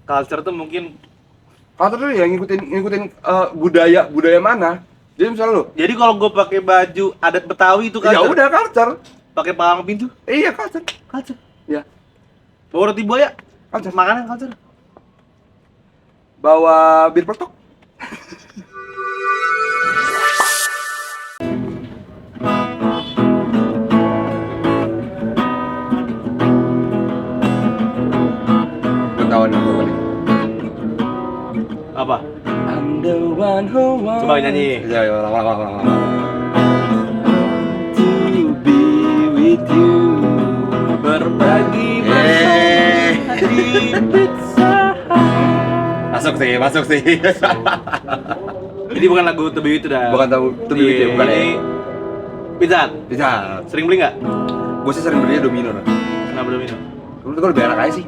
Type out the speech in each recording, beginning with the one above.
culture tuh mungkin. Culture tuh ya ngikutin budaya mana. Jadi misalnya lu, Jadi kalau gue pakai baju adat Betawi itu ya culture. udah culture. Pakai palang pintu, Iya culture. culture. Ya, Bawa roti buaya, culture. makanan culture. Bawa bir peletok. Ketahuan gue nih. Apa? I'm the one who wants. Coba nyanyi. Ya, lama. To be with you. Berbagi bersama di pizza. Masuk sih. Ini bukan lagu To Be With You dah. Bukan tahu To Be With You, bukan ini ya? Pizza. Bisa. Sering beli nggak? Gue sih sering belinya Domino. Kenapa belum minum? Lu tuh lebih enak aja sih.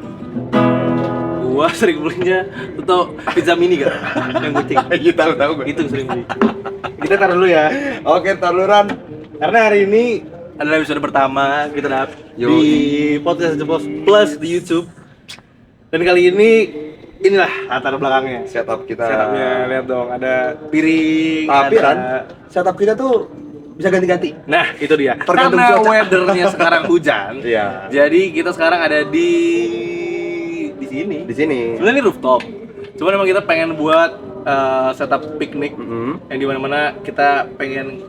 Gua sering belinya itu pizza mini kan? Yang kucing. Iya tahu gue. Itu sering beli. Kita taruh dulu ya. Oke, taruhan. Karena hari ini adalah episode pertama kita di podcast Ceplos Plus di YouTube. Dan kali ini inilah latar belakangnya. Setup kita. Setupnya lihat dong, ada piring. Tapi ada... Ran, setup kita tuh bisa ganti-ganti. Nah, itu dia. Tergantung Karena cuaca. weathernya sekarang hujan. Iya. Jadi kita sekarang ada di sini. Di sini. Sebenarnya ini rooftop. Cuman emang kita pengen buat setup piknik yang dimana-mana kita pengen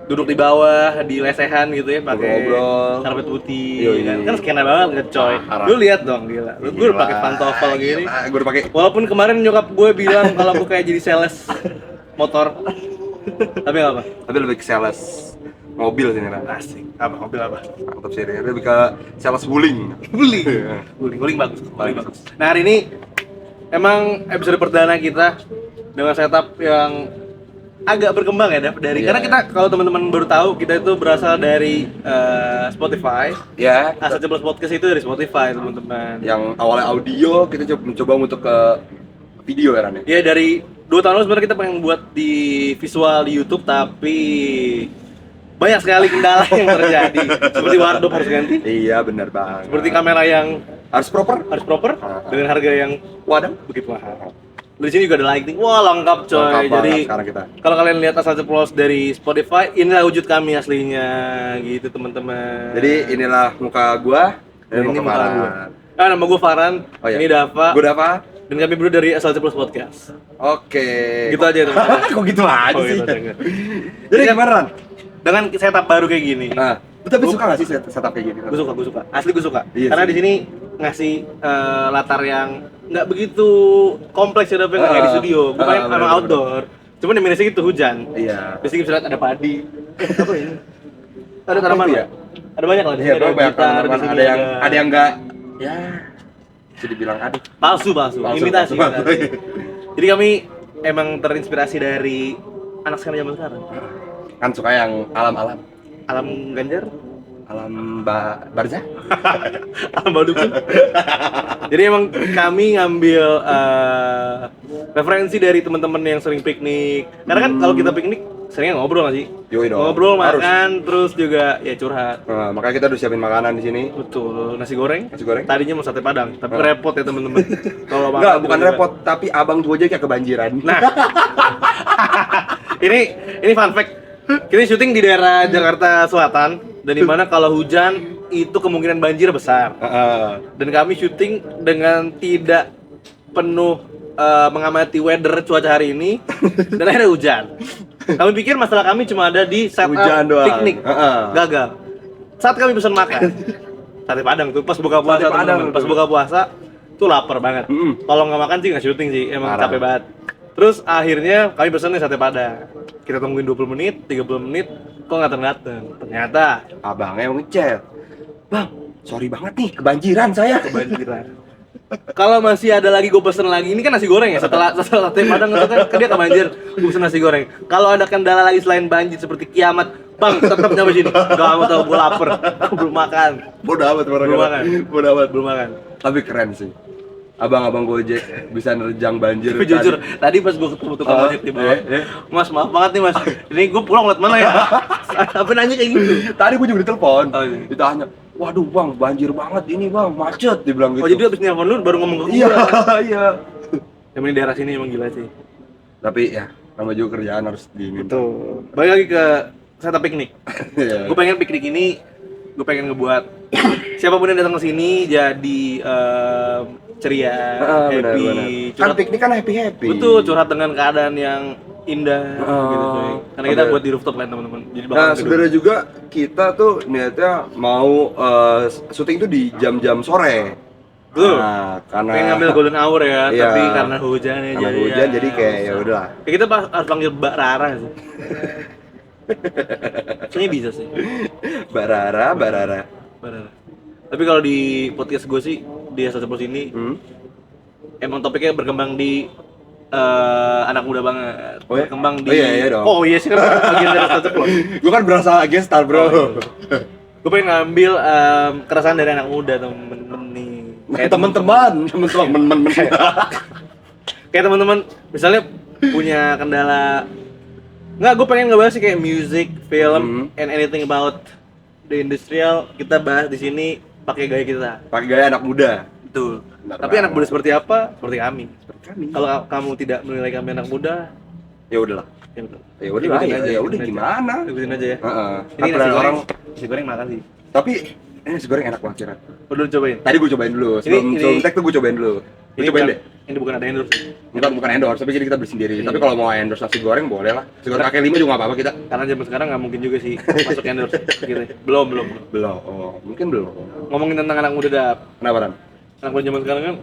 duduk di bawah, di lesehan gitu ya, pakai Ngobrol. karpet putih. Yoi. Kan skena banget coy. Parah. Lu lihat dong, gila. Gue udah pakai pantofel gini. Gue udah pakai. Walaupun kemarin nyokap gue bilang kalau gue kayak jadi sales motor. Tapi nggak apa. Tapi lebih ke sales mobil sih Ran. Asik. Apa mobil apa? Mantap sih, Ran. Lebih ke sales wuling. Guling bagus. Nah, hari ini emang episode perdana kita dengan setup yang agak berkembang ya, Dav. Iya. Karena kita, kalau teman-teman baru tahu, kita itu berasal dari Spotify. Ya, Asal Ceplos Podcast itu dari Spotify, teman-teman. yang awalnya audio kita mencoba untuk ke video ya Ran. Ya, dari 2 tahun lalu sebenarnya kita pengen buat di visual di YouTube, tapi banyak sekali kendala yang terjadi. Seperti wardrobe harus ganti, Iya, benar banget. seperti kamera yang harus proper. harus proper dengan harga yang Waduh. begitu mahal. Di sini juga ada lighting, wah lengkap coy. Lengkap banget Jadi sekarang kita. kalau kalian lihat Asal Ceplos dari Spotify, inilah wujud kami aslinya, gitu teman-teman. Jadi inilah muka gua dan ini muka muka Farhan. gua. Nama gue Farhan, Oh, iya. ini Dava, Gua Dava. dan kami berdua dari Asal Ceplos Podcast. Oke. Gitu aja teman-teman. Kok gitu aja Oh, sih? gitu aja. Jadi gimana Ran? Dengan setup baru kayak gini, Nah, lu tapi suka gak sih setup kayak gini? gue suka, asli gue suka. Iya Karena sih. di sini ngasih latar yang nggak begitu kompleks ya, tapi nggak kayak di studio. Gue pengen bener, emang bener. outdoor. Cuman di minusnya itu hujan. Iya. Di sini bisa lihat ada padi. Apa ini? Ada Apa tanaman itu ya? ya? Ada banyak lah di Iya, sini. bro, banyak gitar, teman-teman. di sini Ada yang enggak ya bisa dibilang aduh. palsu, imitasi. palsu. Jadi kami emang terinspirasi dari anak sekarang zaman sekarang. Kan suka yang alam-alam. Alam Ganjar, Alam Barza. Alam Badukun. Jadi emang kami ngambil referensi dari teman-teman yang sering piknik. Karena kan kalau kita piknik seringnya ngobrol nggak sih? Yoi dong. Ngobrol, Harus. makan, terus juga ya curhat. Nah, makanya kita udah siapin makanan di sini. Betul, nasi goreng. Nasi goreng. Tadinya mau sate padang, tapi repot ya teman-teman. Kalau makan Enggak, bukan tiba-tiba. repot, tapi abang tuh aja kayak kebanjiran. Nah, ini fun fact. Kita syuting di daerah Jakarta Selatan, dan dimana kalau hujan itu kemungkinan banjir besar. Dan kami syuting dengan tidak penuh mengamati weather cuaca hari ini, dan akhirnya hujan. Kami pikir masalah kami cuma ada di setup Hujan doang. piknik, gagal. Saat kami pesan makan, sate padang tuh pas buka puasa, Sate padang teman-teman. Pas tuh. buka puasa tuh lapar banget. Kalau nggak makan sih nggak syuting sih, emang Parah. capek banget. Terus akhirnya kami pesennya sate padang. Kita tungguin 20 menit, 30 menit, kok nggak datang. Ternyata Abangnya mau ngechat. Bang, sorry banget nih, kebanjiran saya. kebanjiran. Kalau masih ada lagi gue pesen lagi, ini kan nasi goreng ya. Setelah sate padang itu kan dia kebanjir, gue pesen nasi goreng. Kalau ada kendala lagi selain banjir seperti kiamat, bang tetap nyampe sini. Gak mau tau, gue lapar, aku belum makan. Bodoh amat orang Belum makan. Bodoh amat. Belum makan. Tapi keren sih. Abang-abang Gojek bisa nerjang banjir. Tapi jujur, tadi pas gue ketemu tukang ojek di bawah, Mas maaf banget nih mas, ini gue pulang liat mana ya? Apa nanya kayak gitu? Tadi gue juga ditelepon. Oh, iya. Ditanya, waduh bang, banjir banget ini bang, macet, dia bilang gitu. Oh jadi abis nelfon lu baru ngomong ke Iya, gua. iya. Yang ini daerah sini emang gila sih. Tapi ya, nama juga kerjaan harus diminta. Betul. Balik lagi ke setup piknik. Iya. Gue pengen piknik ini, gue pengen ngebuat siapapun yang datang ke sini jadi ceria, Benar, happy, benar. Kan curhat. piknik kan happy. Betul, curhat dengan keadaan yang indah gitu coy. Karena kita oke. buat di rooftop kan teman-teman. Jadi Nah, bakal sebenarnya juga kita tuh niatnya mau syuting tuh di jam-jam sore. betul. Nah, karena Pengen ngambil golden hour ya, Iya. tapi karena hujan ya karena hujan jadi kayak ya udahlah. Kayak kita harus panggil Mbak Rara sih. Kayaknya bisa sih. Barara. Mbak Rara. Tapi kalau di podcast gue sih di Asal Ceplos ini emang topiknya berkembang di anak muda banget. Oh ya? Berkembang di Oh iya dong. Oh iya sih kan bagian dari Asal Ceplos. Gue kan berasa gestar, Bro. Gue pengen ngambil keresahan dari anak muda temen-temen nih. Kayak teman-teman. Kayak teman-teman misalnya punya kendala. Nggak, gue pengen ngebahas sih kayak music, film, and anything about the industrial. Kita bahas di sini pakai gaya kita. Pakai gaya anak muda. Betul. Benar Tapi anak banget. muda seperti apa? Seperti kami. Seperti kami. Kalau kamu tidak menilai kami anak muda, Ya udahlah. ya betul. Ya udah Ikutin ya, aja, ya udah ikutin aja. gimana? Ikutin aja ya. Heeh. Ini Kan nasi orang goreng, nasi goreng makan sih. tapi ini nasi goreng enak banget, Ciran. Udah cobain. Tadi gue cobain dulu. Sebelum tag tuh gue cobain dulu. Gue Ini cobain bukan- deh. Ini bukan ada endorse. Bukan endorse, tapi jadi kita beli sendiri. Iya. Tapi kalau mau endorse nasi goreng boleh lah. Nasi goreng kaki lima juga nggak apa-apa kita. Karena zaman sekarang nggak mungkin juga sih masuk endorse gitu. Belum. Belum. Oh, mungkin belum. Ngomongin tentang anak muda dap. Kenapa, Ran? Anak muda zaman sekarang kan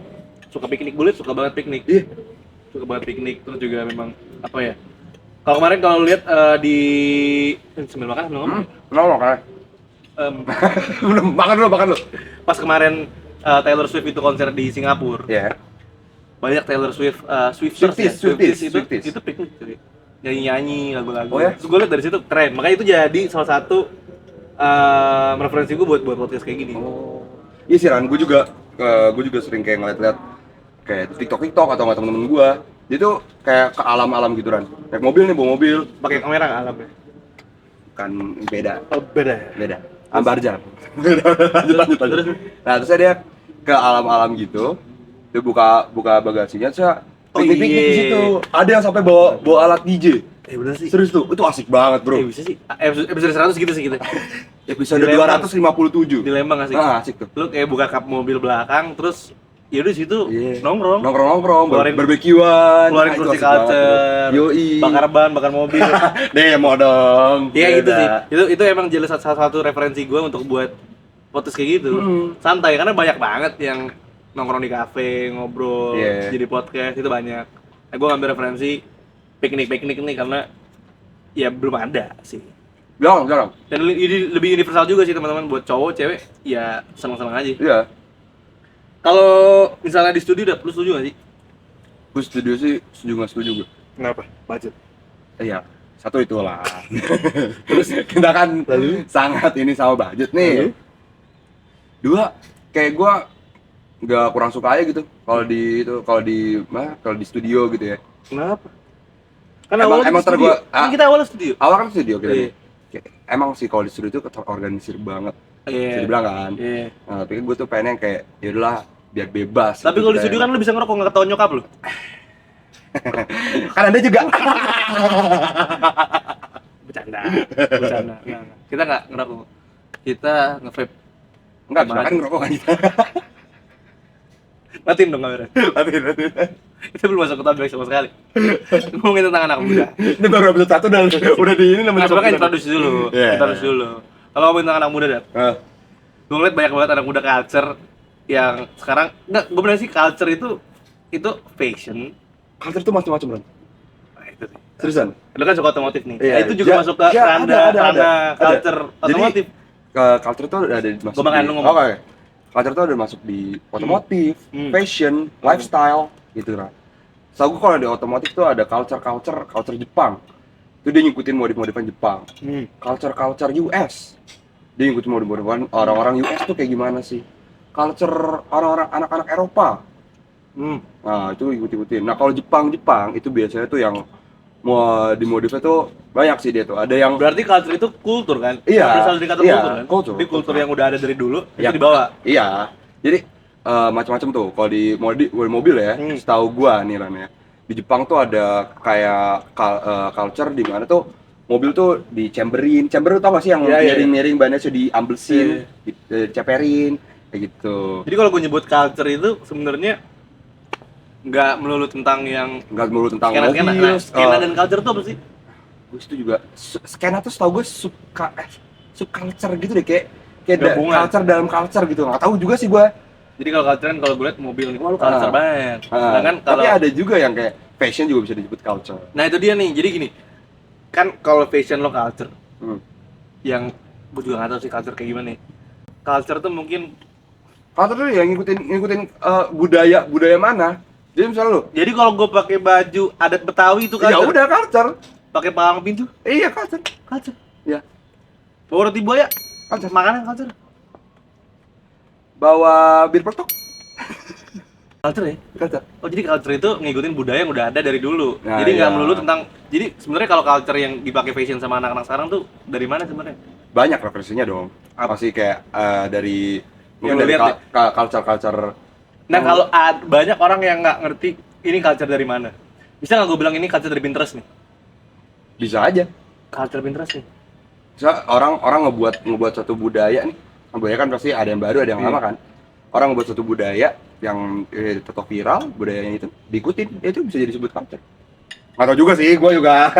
suka piknik, bulit suka banget piknik. Ih, Suka banget piknik, terus juga memang apa ya? Kalau kemarin kalau lihat di sambil makan sambil ngomong. kenapa kan? Em, Belum, makan dulu. pas kemarin Taylor Swift itu konser di Singapura. Ya. Banyak Taylor Swift Swifters ya. Swifties. Itu piknik cuy. Nyanyi-nyanyi lagu-lagu. Oh ya? Terus gue liat dari situ keren. Makanya itu jadi salah satu referensi gue buat podcast kayak gini. Oh. Iya sih, Ran. Gue juga sering kayak ngeliat-liat kayak TikTok atau nggak temen-temen gue. Dia tuh kayak ke alam-alam gitu, Ran. Naik mobil nih, bawa mobil. Pakai kamera nggak alamnya? Kan beda. Oh, beda. Beda. Ambarjar. lanjut. Nah, terus dia ke alam-alam gitu. Dia buka bagasinya, saya Oh, piknik iya. di situ. Ada yang sampai bawa alat DJ. Bener sih. Serius tuh, itu asik banget, Bro. Bisa sih. Episode 100 gitu sih kita. Episode Di Lembang. 257. Di Lembang nggak sih? Ah, asik tuh. Lu kayak buka kap mobil belakang terus ya udah di situ Iya. nongkrong. Nongkrong, Keluarin- barbekyuan. Keluarin Ah, itu kursi asik banget, culture. Bro. Yoi. Bakar ban, bakar mobil. Demo dong. Iya gitu Beda. sih. Itu emang jelas salah satu referensi gue untuk buat podcast kayak gitu. Santai karena banyak banget yang nongkrong di kafe, ngobrol, Iya. jadi podcast itu banyak. Nah, gue ngambil referensi piknik nih karena ya belum ada sih. Jarang. Dan lebih universal juga sih teman-teman buat cowok, cewek ya senang-senang aja. Iya. Kalau misalnya di studio udah, lu setuju gak sih? Gue studio sih setuju nggak setuju gue. Kenapa? Budget. Iya. Satu itulah. Terus kita kan sangat ini sama budget nih. Dua, kayak gue nggak kurang suka aja gitu kalau di studio gitu ya. Kenapa? Kan Emang- awalnya emang di studio. gua- Kan kita awalnya studio. Awal kan studio kita. Iya. Kayak, emang sih kalau di studio itu terorganisir banget. Iya. Bisa dibilang kan. Iya. Nah, tapi gue tuh pengen yang kayak ya udahlah biar bebas. Tapi gitu kalau di kita studio ya. kan lu bisa ngerokok nggak ketahuan nyokap lu. Kan Anda juga. Bercanda. Enggak. Kita nggak ngerokok. Kita nge-vape. Enggak, Gimana? kan ngerokok kan kita. Matiin dong kamera. Matiin. Kita belum masuk ke topik sama sekali. Ngomongin tentang anak muda. Ini baru episode 1 udah di ini namanya. Nah, sebenarnya introduce dulu. Iya. Introduce dulu. Kalau ngomongin tentang anak muda, Dap. Gue ngeliat banyak banget anak muda culture yang sekarang enggak, gue bener sih culture itu fashion. Culture tuh macam-macam, Bro. Nah, itu sih. Seriusan? Lu kan suka otomotif nih. Iya, Nah, itu juga ya, masuk ke ya, randa ada. culture Jadi, otomotif. Culture tuh ada masuk. Gua makan, lu ngomong. Oke. Culture tuh ada masuk di otomotif, fashion, lifestyle gitu kan. So gue kalau di otomotif tuh ada culture Jepang. Itu dia ngikutin modif-modifan Jepang. Culture US. Dia ngikutin modif-modifan orang-orang US tuh kayak gimana sih? Culture orang-orang anak-anak Eropa. Nah, itu ikut-ikutin. Nah, kalau Jepang itu biasanya tuh yang mau dimodifnya tuh banyak sih dia tuh. Ada yang Berarti culture itu kultur kan? Iya, Berasal dari kata iya, kultur kan? kultur, Jadi kultur kultur. yang udah ada dari dulu Iya. itu dibawa. Iya. Jadi macam-macam tuh. Kalau di mobil ya, setahu gua nih Ran ya. Di Jepang tuh ada kayak culture di mana tuh mobil tuh dicamberin. Chamber tuh tau gak sih yang Iya, iya, miring-miring bannya sudah diamblesin, Iya. diceperin kayak gitu. Jadi kalau gue nyebut culture itu sebenarnya nggak melulu tentang yang Enggak melulu tentang skena-skena. mobil. Nah, skena dan culture itu apa sih? Gue itu juga skena tuh setahu gue subculture gitu deh, kayak Gabungan. culture dalam culture gitu. Nggak tahu juga sih gue. Jadi kalau culture kan kalau gue lihat mobil nih, wah lu culture banget. Sedangkan kalau Tapi ada juga yang kayak fashion juga bisa disebut culture. nah itu dia nih. Jadi gini, kan kalau fashion lo culture, yang gue juga nggak tahu sih culture kayak gimana nih. Culture tuh mungkin Culture tuh yang ngikutin budaya mana. Jadi misalnya lu, jadi kalau gue pakai baju adat Betawi itu ya culture. udah culture. Pakai palang pintu, Iya culture. culture. Ya, Bawa roti buaya, culture. makanan culture. Bawa bir peletok, Culture ya? culture. Oh jadi culture itu ngikutin budaya yang udah ada dari dulu. Nah, Jadi nggak iya. melulu tentang. Jadi sebenarnya kalau culture yang dipakai fashion sama anak-anak sekarang tuh dari mana sebenarnya? Banyak referensinya dong. Apa? Pasti kayak dari Yang mungkin lu dari lihat deh. culture. Nah kalau banyak orang yang nggak ngerti ini culture dari mana. Bisa nggak gue bilang ini culture dari Pinterest nih? Bisa aja. Culture Pinterest nih. Bisa orang ngebuat satu budaya nih. Budaya kan pasti ada yang baru, ada yang lama kan. Orang ngebuat satu budaya yang tetap viral, budayanya itu diikutin, itu bisa jadi disebut culture. Nggak tahu juga sih, gue juga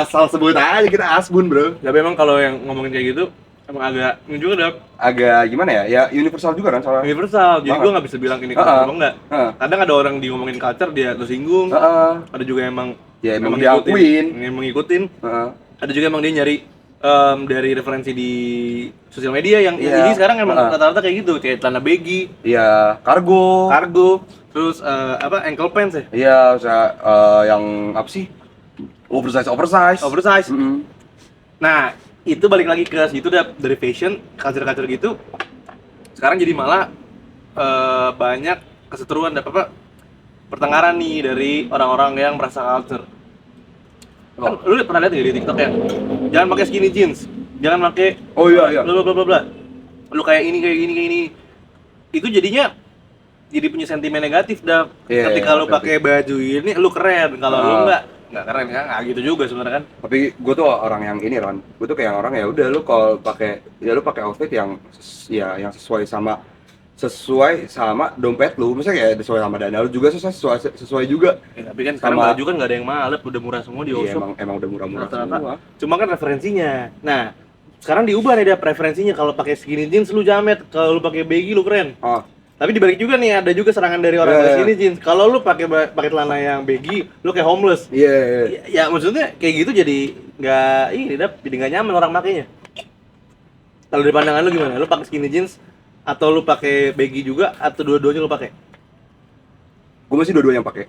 asal sebut aja, kita asbun bro. Tapi emang kalau yang ngomongin kayak gitu emang agak ini juga dap Agak gimana ya, ya universal juga kan soalnya. universal. Jadi Banget. gue nggak bisa bilang ini culture atau enggak. Heeh. Kadang ada orang di ngomongin culture dia tersinggung. Heeh. Ada juga emang Ya emang ngikutin, diakuin. emang ngikutin. Heeh. Ada juga emang dia nyari dari referensi di sosial media yang Iya. ini sekarang emang Heeh. rata-rata kayak gitu, kayak celana baggy, Iya, kargo. terus ankle pants ya, Iya, yang apa sih? Oversize. oversize. Mm-mm. Nah itu balik lagi ke situ dari fashion, culture gitu. Sekarang jadi malah banyak keseteruan apa pertengkaran nih dari orang-orang yang merasa culture. Kan lu pernah lihat nggak di TikTok ya? Jangan pakai skinny jeans, jangan pakai Oh iya. bla bla bla bla. Lu kayak ini. Itu jadinya jadi punya sentimen negatif dah. Iya, Ketika iya, lu ngerti. pakai baju ini lu keren, kalau lu nggak keren kan? Nggak gitu juga sebenarnya kan. Tapi gue tuh orang yang ini Ron, gue tuh kayak orang ya udah lu kalau pakai outfit yang yang sesuai sama dompet lu, misalnya kayak sesuai sama dana lu juga sesuai juga. Ya, tapi kan sekarang Sama- baju kan nggak ada yang mahal, udah murah semua di Iya, Oshop. emang udah murah-murah Rata-rata. semua. Cuma kan referensinya. Nah, sekarang diubah nih dia preferensinya. Kalau pakai skinny jeans lu jamet, kalau lu pakai baggy lu keren. Oh, Tapi dibalik juga nih ada juga serangan dari orang Iya, pakai iya. skinny jeans. Kalau lu pakai celana yang baggy, lu kayak homeless. iya. Ya maksudnya kayak gitu jadi jadi nggak nyaman orang makainya. Kalau dari pandangan lu gimana? Lu pakai skinny jeans atau lu pakai baggy juga atau dua-duanya lu pakai? Gue masih dua-duanya pakai.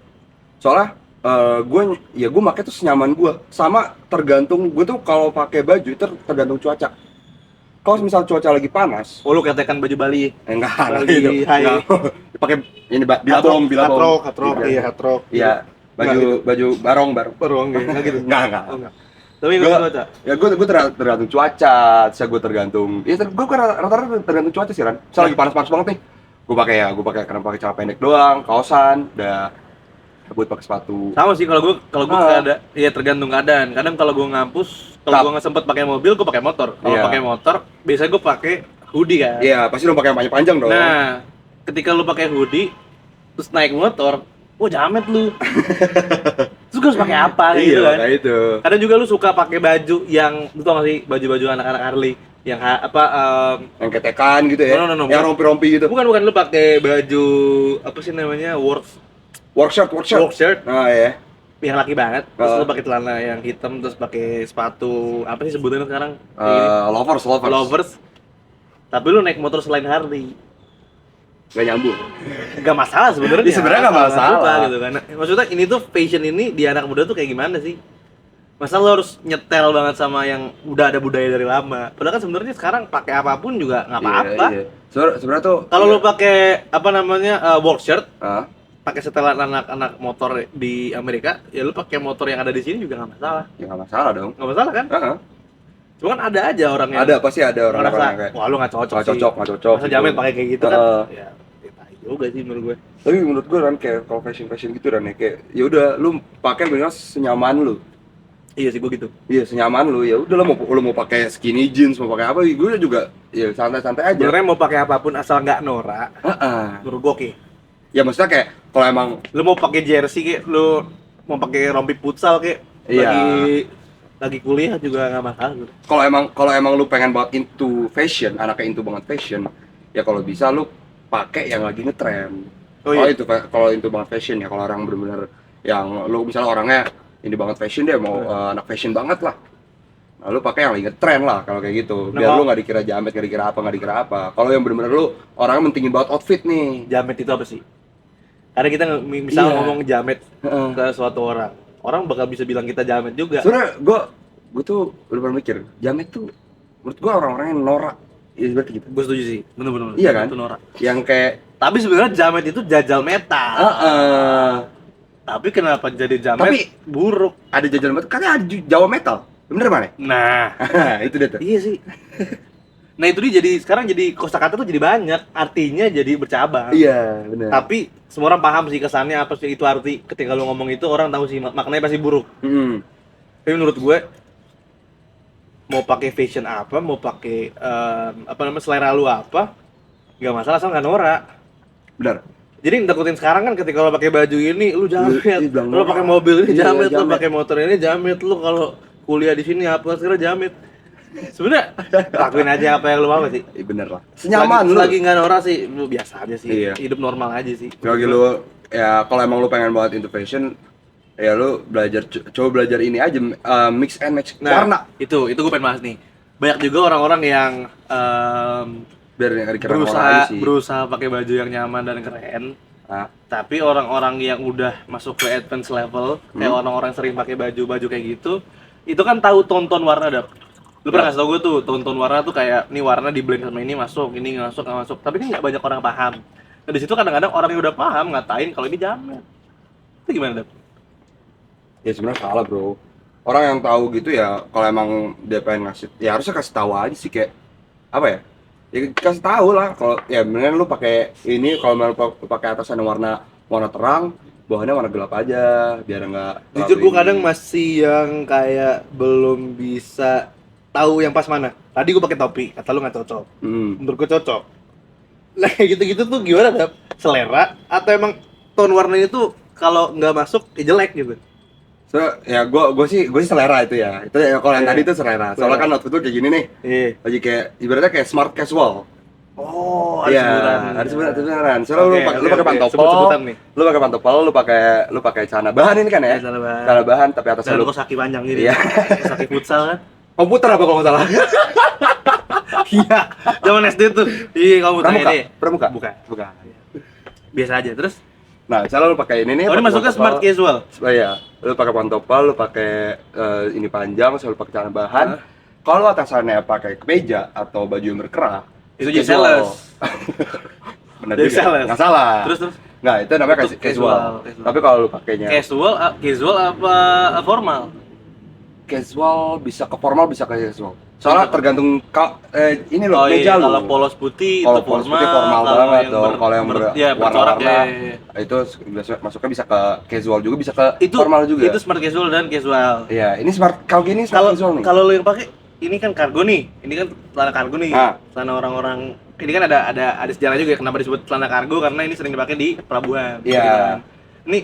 Soalnya gue pakai tuh senyaman gue. Sama tergantung gue tuh kalau pakai baju itu tergantung cuaca. Kalau misal cuaca lagi panas, Oh lu ketekan baju Bali. enggak Lagi gitu. high. Enggak. Pakai ini bilabong. Hatrok, iya hatrok. Iya, baju barong. Perong enggak gitu. Enggak. Oh, enggak. Tapi enggak Gua- cuaca. Ya gue tergantung cuaca, saya gue tergantung. Ya gue rata-rata tergantung cuaca sih Ran. Misal lagi panas-panas banget nih, gue pakai karena pakai celana pendek doang, kaosan, udah buat pakai sepatu. Sama sih kalau gua Ah. ada ya tergantung keadaan. Kadang kalau gua ngampus, kalau gua nggak sempet pakai mobil, gua pakai motor. Kalau Iya. pakai motor, biasanya gua pakai hoodie kan. Iya, pasti dong pakai yang panjang-panjang dong. Nah, ketika lu pakai hoodie terus naik motor, jamet lu. Terus gua harus pakai apa gitu Iya, kan? kayak itu. Kadang juga lu suka pakai baju yang lu tau gak sih baju-baju anak-anak Harley yang Yang ketekan gitu ya. No, Yang bukan. rompi-rompi gitu. bukan lu pakai baju apa sih namanya Work shirt. work shirt Nah, ya. yang laki banget, terus Oh. lu pakai celana yang hitam, terus pakai sepatu apa sih sebutannya sekarang? Kayak gini. Lovers. Tapi lu naik motor selain Harley, Gak nyambung. gak masalah sebenarnya. Ya, sebenarnya nggak masalah. suka gitu kan. Maksudnya ini tuh fashion ini di anak muda tuh kayak gimana sih? Masa lu harus nyetel banget sama yang udah ada budaya dari lama? Padahal kan sebenarnya sekarang pakai apapun juga nggak apa-apa. Iya. Sebenarnya tuh Kalau lu pakai apa namanya work shirt, ah, pakai setelan anak-anak motor di Amerika, ya lu pakai motor yang ada di sini juga nggak masalah. Ya nggak masalah dong. Nggak masalah kan? Heeh. Cuman ada aja orang yang Ada, pasti ada orang-orang ngerasa, yang kayak wah lu nggak cocok nggak sih. cocok, nggak cocok. Masa jamet pakai kayak gitu kan? Ya, tai juga sih menurut gue. Tapi menurut gue kan kayak kalau fashion gitu kan ya kayak ya udah lu pakai benar senyaman lu. Iya sih gue gitu. Iya senyaman lu, ya udah lu mau pakai skinny jeans, mau pakai apa, gue juga ya santai-santai aja. Sebenarnya mau pakai apapun asal nggak norak. Heeh. Menurut gue oke. Ya maksudnya kayak kalau emang Lu mau pakai jersey kayak lu mau pakai rompi futsal kayak Iya. lagi kuliah juga nggak masalah gitu. kalau emang lu pengen banget into fashion, anaknya into banget fashion, ya kalau bisa lu pakai yang lagi ngetrend. Oh, iya. Kalau into banget fashion ya, kalau orang bener-bener yang lu misalnya orangnya ini banget fashion, dia mau anak fashion banget lah. Nah, lu pakai yang lagi ngetrend lah kalau kayak gitu. Biar Nah, lu nggak dikira jamet, nggak dikira apa. Kalau yang bener-bener lu orangnya mentingin banget outfit nih. Jamet itu apa sih? Karena kita misal Iya. ngomong jamet Heeh. ke suatu orang bakal bisa bilang kita jamet juga. Sebenarnya gue tuh bener-bener mikir, jamet tuh menurut gue orang-orang yang norak. Iya seperti gitu. Gue setuju sih, bener-bener. Iya kan? Itu norak. Yang kayak Tapi sebenarnya jamet itu jajal metal. Tapi kenapa jadi jamet Tapi- buruk? ada jajanan metal, katanya ada Jawa metal. Bener mana? Nah, Itu dia tuh. iya sih. Nah itu dia jadi sekarang jadi kosakata tuh jadi banyak, artinya jadi bercabang. Iya, bener. Tapi semua orang paham sih kesannya apa sih itu arti. Ketika lu ngomong itu orang tahu sih maknanya pasti buruk. Mm. Tapi menurut gue mau pakai fashion apa, mau pakai apa namanya selera lu apa, nggak masalah asal nggak norak. Bener. Jadi yang takutin sekarang kan ketika lo pakai baju ini lu jamet, Iya, bilang lo pakai mobil ini iya, jamet, lo jamet. pakai motor ini jamet, lo kalau kuliah di sini apa sekarang jamet. Sebenarnya lakuin aja apa yang lo mau sih. Iya bener lah. Senyaman lu. Lagi nggak norak sih, lu biasa aja sih. Iya. Hidup normal aja sih. Lagi lu ya kalau emang lu pengen banget into fashion, ya lu coba belajar ini aja, mix and match warna. Itu gue pengen bahas nih. Banyak juga orang-orang yang Biar yang dikira orang aja sih. berusaha pakai baju yang nyaman dan keren. Ah, Tapi orang-orang yang udah masuk ke advance level, kayak orang-orang sering pakai baju-baju kayak gitu, itu kan tahu tonton warna dap. Lu pernah kasih tau gue tuh, tonton warna tuh kayak nih warna di blend sama ini masuk, ini nggak masuk, nggak masuk. Tapi kan nggak banyak orang paham. Nah di situ kadang-kadang orang yang udah paham ngatain kalau ini jamet. Itu gimana dap? ya sebenarnya salah bro. Orang yang tahu gitu ya, kalau emang dia pengen ngasih, ya harusnya kasih tahu aja sih kayak apa ya? Ya kasih tahu lah. Kalau ya mendingan lu pakai ini, kalau mau lu pakai atasan warna terang, bawahannya warna gelap aja, biar enggak. Jujur gue kadang masih yang kayak belum bisa tahu yang pas mana. Tadi gue pakai topi, kata lu nggak cocok. Menurut gue cocok. Lah kayak gitu-gitu tuh gimana dap? Selera atau emang tone warnanya tuh kalau nggak masuk ya jelek gitu? So, ya gue sih selera itu ya. Itu ya kalau yang Iya. tadi itu selera. Soalnya kan outfit tuh kayak gini nih. Iya. Lagi kayak ibaratnya kayak smart casual. Oh, ada Iya, sebutan. ada sebutan. Soalnya lu Oke, pakai oke, oke. pantopel. Sebut-sebutan nih. Lu pakai pantopel, lu pakai celana bahan ini kan ya? Celana bahan. Celana bahan tapi atasnya Dan lu kos kaki panjang gitu. Iya. Kos kaki futsal kan? komputer apa kalau nggak salah? Iya. Zaman SD tuh. Iya, kamu tanya Pramuka? deh. Pramuka? Bukan. Biasa aja. Terus Nah, misalnya lu pakai ini nih. oh, ini pakai masuknya pantopel. smart casual. Oh iya, lu pakai pantopel, lu pakai ini panjang, selalu pakai celana bahan. Kalau atasannya pakai kemeja atau baju yang berkerah, Itu jadi casual. sales. Benar Jadi juga. sales. Nggak salah. Terus Nggak, itu namanya Itu casual. casual. Tapi kalau lu pakainya casual apa formal? casual bisa ke formal, bisa ke casual. Soalnya Bisa. tergantung ini loh, Oh meja iya, lu. kalau polos putih Kalau itu polos formal, putih formal kalau banget yang dong. Kalau yang ya, bercorak warna-warna ya. itu biasanya masuknya bisa ke casual juga, bisa ke Itu formal juga. Itu smart casual dan casual. Iya, ini smart kalau gini smart Kalau casual nih. kalau lo yang pakai ini kan kargo nih. Ini kan celana kargo nih. Ah. Celana orang-orang ini kan ada sejarah juga ya kenapa disebut celana kargo karena ini sering dipakai di pelabuhan. Iya. gitu kan. Ini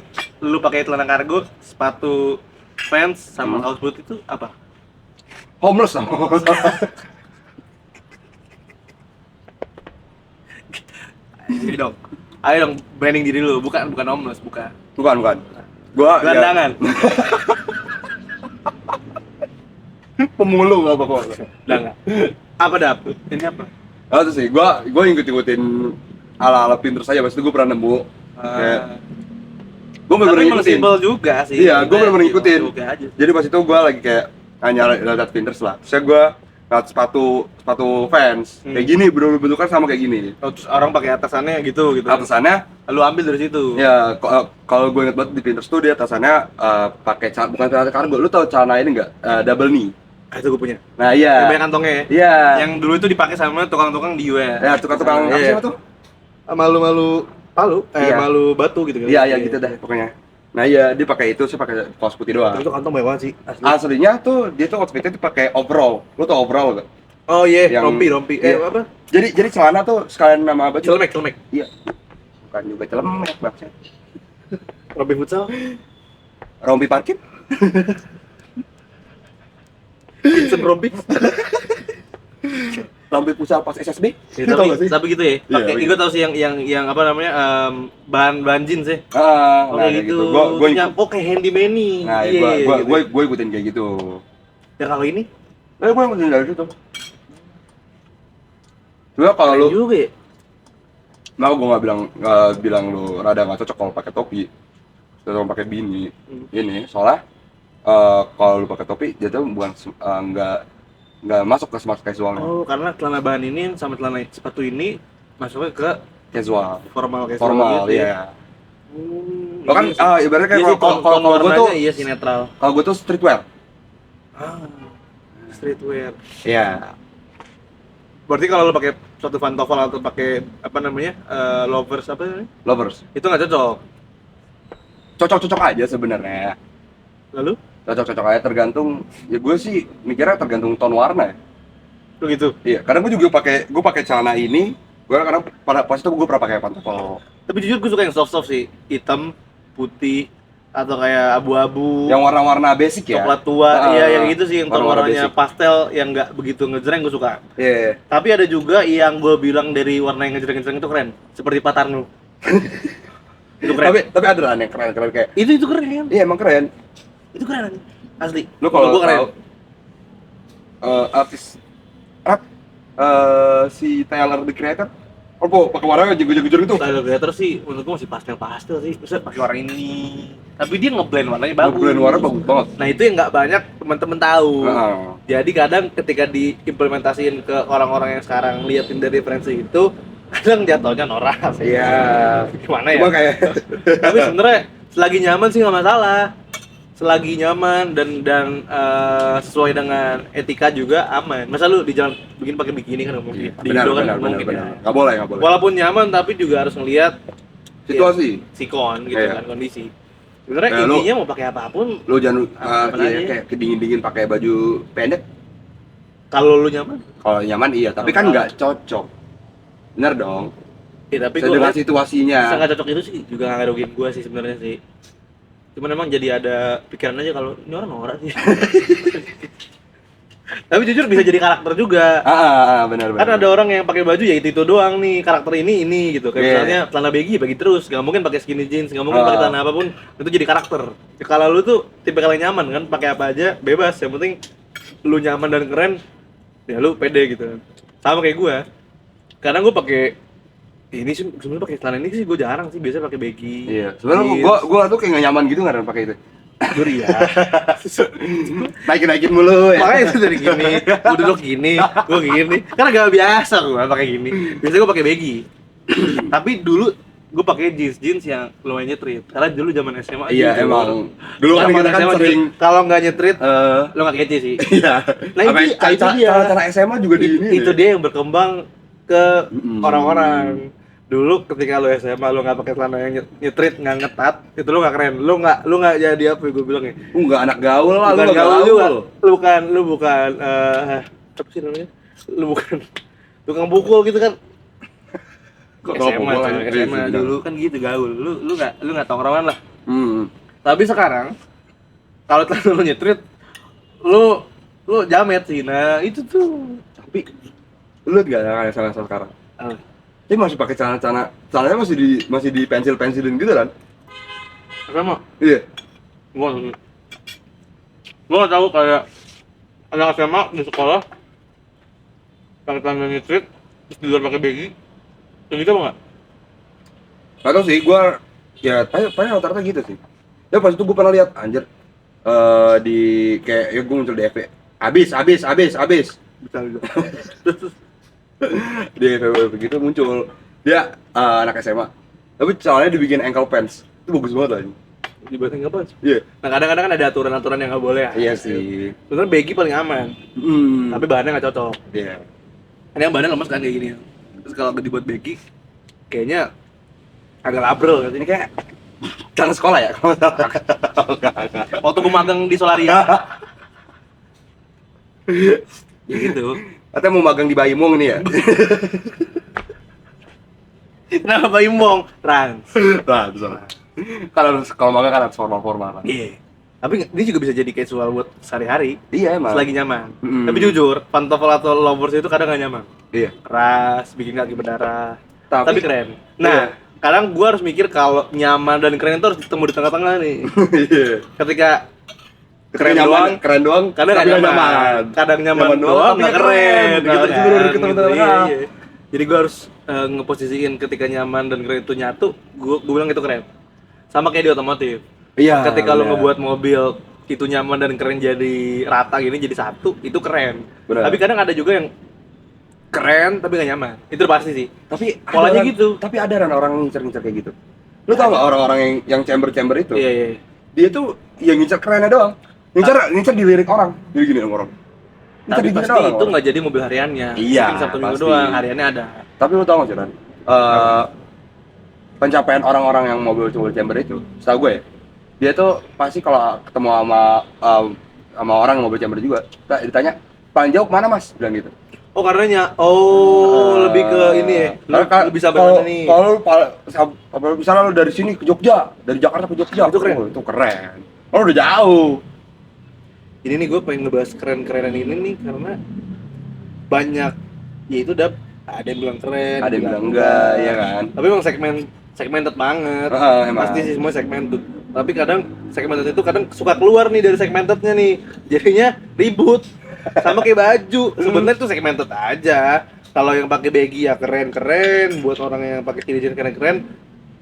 lu pakai celana kargo, sepatu Vans sama kaos putih itu apa? Homeless dong. Jadi dong. Ayo dong branding diri lu, bukan homeless, bukan. Bukan. Gua Gelandangan. pemulung apa kok. Udah enggak. Apa dap? Ini apa? Oh, itu sih, gua ngikut-ngikutin ala-ala Pinterest aja, pas itu gua pernah nemu kayak gua Tapi bener-bener emang ngikutin. simpel juga sih. Iya, gua bener-bener ngikutin. Oke aja. Jadi pas itu gua lagi kayak nyari lihat Pinterest lah. Saya gua sepatu fans kayak gini, bentukan sama kayak gini. Oh, terus orang pakai atasannya gitu. Atasannya Lu ambil dari situ. ya kalau gue inget banget di Pinterest tuh dia atasannya pakai bukan celana kargo. Lu tau celana ini nggak, double knee? Itu gue punya. Nah iya. Yang banyak kantongnya ya? Iya. Yang dulu itu dipakai sama tukang-tukang di US. Ya tukang-tukang apa sih tuh? Malu-malu palu, Iya. malu batu gitu kan. Iya gitu dah pokoknya. Nah iya, dia pakai itu, saya pakai kaos putih doang. Itu kantong banyak banget sih. Asli. Aslinya tuh dia tuh outfitnya tuh pakai overall. Lu tau overall gak? Oh iya, Yang- rompi. iya. Apa? Jadi celana tuh sekalian nama apa? Celemek. Iya. Bukan juga celemek maksudnya. Rompi futsal. Rompi parkir? Vincent rompi. Rompi pusat pas SSB? Ya, Lu tau gak sih? tapi gitu ya. Iya, Pakai, iya. gue tau sih yang apa namanya, bahan jeans ya. Ah, Oh, kayak gitu. Gua Kayak handyman nih. Nah, Iya, gue ikutin kayak gitu. Ya kalau ini, Gue ikutin dari situ. Cuma kalau keren lu, juga ya. mau gue nggak bilang lu rada nggak cocok kalau pakai topi, cocok pakai bini. Ini soalnya kalau lu pakai topi, dia tuh bukan nggak masuk ke smart casualnya. Oh, karena celana bahan ini sama celana sepatu ini masuknya ke Casual, formal formal, gitu ya. iya. Bahkan Iya sih. ibaratnya Iya kayak sih, kalau tone gue tuh, warnanya iya sih netral. kalau gue tuh streetwear. Streetwear. Iya. Berarti kalau lo pakai suatu pantofel atau pakai apa namanya, lovers apa namanya? Lovers. Itu nggak cocok. Cocok-cocok aja sebenarnya. Lalu? Cocok-cocok aja tergantung. Ya gue sih mikirnya tergantung tone warna ya. Lo gitu. Iya, kadang gue juga pakai celana ini. Gue kadang pada pas itu gue pernah pakai pantofel Tapi jujur gue suka yang soft sih, hitam, putih, atau kayak abu-abu, yang warna-warna basic ya. coklat tua, Ah, iya yang gitu sih, yang warna-warna warnanya basic. pastel yang nggak begitu ngejreng gue suka. Iya. Tapi ada juga yang gue bilang dari warna yang ngejreng-ngejreng itu keren, seperti Patarnu. Itu keren. Tapi ada lah yang keren kayak. Itu keren. Iya emang keren. Itu keren. Asli. Lu kalau gue keren. tahu artis rap si Tyler the Creator, pakai warna gejor-gejor itu. Tyler Creator sih menurut gue masih pastel sih. Bisa pakai warna ini. Tapi dia ngeblend warnanya bagus. Ngeblend warna bagus banget. Nah, itu yang nggak banyak teman-teman tahu. Heeh. Jadi kadang ketika diimplementasiin ke orang-orang yang sekarang liatin dari referensi itu, kadang jatuhnya norak sih. Iya. Gimana ya? Cuma kayak Tapi sebenarnya selagi nyaman sih nggak masalah. Selagi nyaman dan sesuai dengan etika juga aman. Masa lu di jalan begini pakai bikini kan nggak mungkin. Di Indo kan nggak mungkin. Ya. Nggak boleh. Walaupun nyaman tapi juga harus ngelihat Situasi. sikon gitu Iya. kan, kondisi. Sebenarnya Kayak lu- intinya mau pakai apapun, Lu jangan Aman aja. kayak kedingin-dingin pakai baju pendek. kalau lu nyaman. Kalau nyaman iya, tapi kan nggak cocok. Bener dong. Ya, tapi Sesuai dengan situasinya. sangat cocok itu sih juga nggak ngerugiin gue sih sebenarnya sih. Cuman emang jadi ada pikiran aja kalau ini orang norak sih. Tapi jujur bisa jadi karakter juga. Benar. Kan ada orang yang pakai baju ya itu doang nih, karakter ini gitu. Kayak Iya. misalnya celana baggy bagi terus, nggak mungkin pakai skinny jeans, nggak mungkin pakai celana apapun, itu jadi karakter. Ya, kalau lu tuh tipe yang nyaman kan, pakai apa aja bebas, yang penting lu nyaman dan keren, ya lu pede gitu kan. Sama kayak gue. Kadang gue pakai ini sih sebenarnya pakai celana ini sih gue jarang sih, biasanya pakai baggy. Iya. Sebenarnya gua tuh kayak nggak nyaman gitu nggak pakai itu. Jujur ya. Naikin mulu ya. Makanya itu dari gini, gue duduk gini, gue gini. Karena gak biasa gue pakai gini. Biasanya gue pakai baggy. Tapi dulu gue pakai jeans yang lumayan nyetrit. Karena dulu zaman SMA. Iya gitu. emang. Dulu kan kita kan sering kalau nggak nyetrit, lo nggak kece sih. iya. Nah, itu dia. Cara SMA juga di ini. Itu dia yang berkembang ke Mm-mm. orang-orang. Dulu ketika lu SMA lu nggak pakai celana yang nyetrit, nggak ngetat, itu lu nggak keren. Lu nggak jadi apa ya gue bilang ya. Enggak anak gaul lah, Bukan lu gaul gaul juga. Lu bukan apa sih namanya? Lu bukan tukang pukul gitu kan. Kok SMA, gaul coy, SMA dulu kan gitu gaul. Lu nggak tongkrongan lah. Tapi sekarang kalau celana lu nyetrit, lu jamet sih. Nah, itu tuh. Tapi lu lihat gak yang sekarang? Tapi masih pakai celananya masih di pensilin gitu kan? SMA. Iya. Gua nggak tahu kayak anak SMA di sekolah pakai celana nyetrit terus di luar pakai baggy. Kayak gitu apa nggak? Gak tau sih, gua ya paling rata-rata gitu sih. Ya pas itu gua pernah lihat anjir di kayak ya gua muncul di FB. Abis. Bisa. Di FWB begitu muncul dia anak SMA, tapi soalnya dibikin ankle pants itu bagus banget aja. Dibuatin apa? Iya. Nah kadang-kadang kan ada aturan-aturan yang nggak boleh ya. Iya sih. Sebenarnya baggy paling aman, tapi bahannya nggak cocok. Iya. Ini yang bahannya lemes kan kayak gini. Terus kalau dibuat baggy, kayaknya agak labrel kan. Ini kayak celana sekolah ya? Kalau enggak. Waktu gue magang di Solaria. Ya gitu. Katanya mau magang di Bayimong nih ya? Kenapa Bayimbong? Trans. Nah, bisa. Kalau magang kan harus formal-formal. Iya. Tapi ini juga bisa jadi casual buat sehari-hari. Iya emang. Selagi nyaman. Mm. Tapi jujur, pantofel atau lovers itu kadang nggak nyaman. Iya. Keras, bikin kaki berdarah. Tapi- Tapi keren. Nah, kadang gua harus mikir kalau nyaman dan keren itu harus ketemu di tengah-tengah nih. Iya. Ketika keren keren doang, kadang tapi nggak nggak nyaman. Kadang nyaman doang, tapi nggak nggak keren. Gitu, Gitu bener, kan, ketemu gitu. tengah-tengah. Iya. Jadi gua harus ngeposisiin ketika nyaman dan keren itu nyatu, gua bilang itu keren. Sama kayak di otomotif. Iya. Ketika lu bener. ngebuat mobil itu nyaman dan keren jadi rata gini jadi satu, itu keren. Bener. Tapi kadang ada juga yang keren tapi gak nyaman. Itu pasti sih. Tapi polanya ada- gitu. Tapi ada kan orang ngincer-ngincer kayak gitu. Lu tau nggak orang-orang yang chamber itu? Iya, iya. Dia tuh yang ngincer kerennya doang. Ngincer di lirik orang. Jadi gini sama orang. Ngincer Tapi di gini pasti doang itu orang. nggak jadi mobil hariannya. Iya, Mungkin Sabtu Minggu pasti. doang, hariannya ada. Tapi lu tau gak sih Ran? Pencapaian orang-orang yang mobil chamber itu, setahu gue ya, dia tuh pasti kalau ketemu sama orang yang mobil chamber juga, ditanya paling jauh kemana mas? Bilang gitu. Oh karenanya, lebih ke ini ya. Lu bisa kalau berapa nih? kalau misalnya lu dari sini ke Jogja, dari Jakarta ke Jogja, Itu keren. Itu keren. Oh udah jauh. Ini nih gue pengen ngebahas keren-kerenan ini nih karena banyak ya itu ada yang bilang keren, Ada yang bilang enggak, ya kan? Tapi emang segmented banget. Emang. Pasti sih semua segmented. Tapi kadang segmented itu kadang suka keluar nih dari segmentednya nih. Jadinya ribut. Sama kayak baju. Sebenarnya itu segmented aja. Kalau yang pakai baggy ya keren-keren, buat orang yang pakai skinny jeans keren-keren.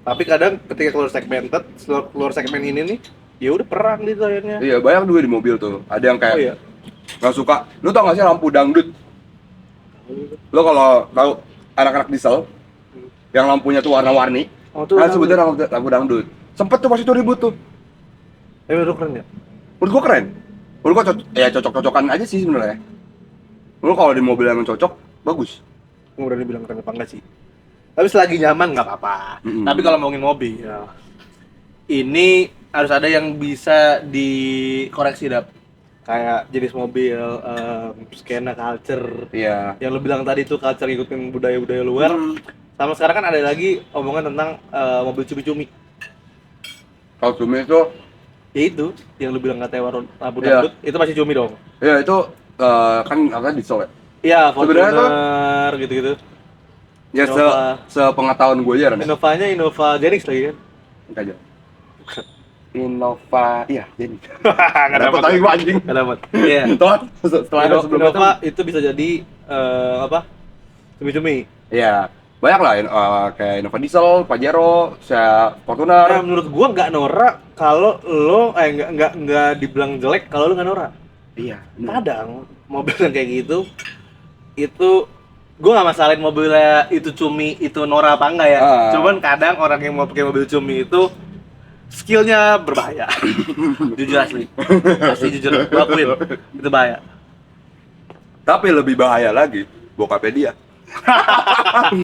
Tapi kadang ketika keluar segmen ini nih, ya udah perang gitu akhirnya. Iya, banyak juga di mobil tuh. Ada yang kayak Oh iya. nggak suka. Lu tau gak sih lampu dangdut? Lo kalau tahu anak-anak diesel yang lampunya tuh warna-warni, Oh tuh. kan sebetulnya lampu dangdut. Sempet tuh pas itu ribut tuh. Menurut keren ya? Menurut gua keren. Menurut gua cocok-cocokan aja sih sebenarnya. Menurut kalau di mobil yang cocok, bagus. Gue udah dibilang keren apa enggak sih? Tapi selagi nyaman nggak apa-apa. Mm-mm. Tapi kalau ngomongin mobil, ya, ini harus ada yang bisa dikoreksi dap. Kayak jenis mobil, skena culture. Iya. Yang lu bilang tadi tuh culture ngikutin budaya-budaya luar. Sama sekarang kan ada lagi omongan tentang mobil cumi-cumi. Kalau cumi itu, Ya itu, yang lu bilang katanya lampu Iya. dangdut, itu masih cumi dong. ya itu kan apa diesel ya? Iya, Sebenarnya tuh- Fortuner gitu-gitu. Ya Innova. sepengetahuan gue aja Ran. Innovanya Innova Genix lagi kan? Enggak aja. Innova, iya jadi. Nggak Dapat lagi gua anjing. Nggak dapat. Iya. Setelah sebelum itu. Innova itu bisa jadi apa? Cumi-cumi. Iya, banyak lah kayak Innova Diesel, Pajero, saya Nah, Fortuner. menurut gua nggak norak kalau lo nggak dibilang jelek kalau lo nggak norak. Iya. Kadang mobil yang kayak gitu itu gua nggak masalahin mobilnya itu cumi itu norak apa enggak ya. Ah. Cuman kadang orang yang mau pakai mobil cumi itu skillnya berbahaya. Jujur asli jujur gua akuin itu bahaya. Tapi lebih bahaya lagi, bokapnya dia.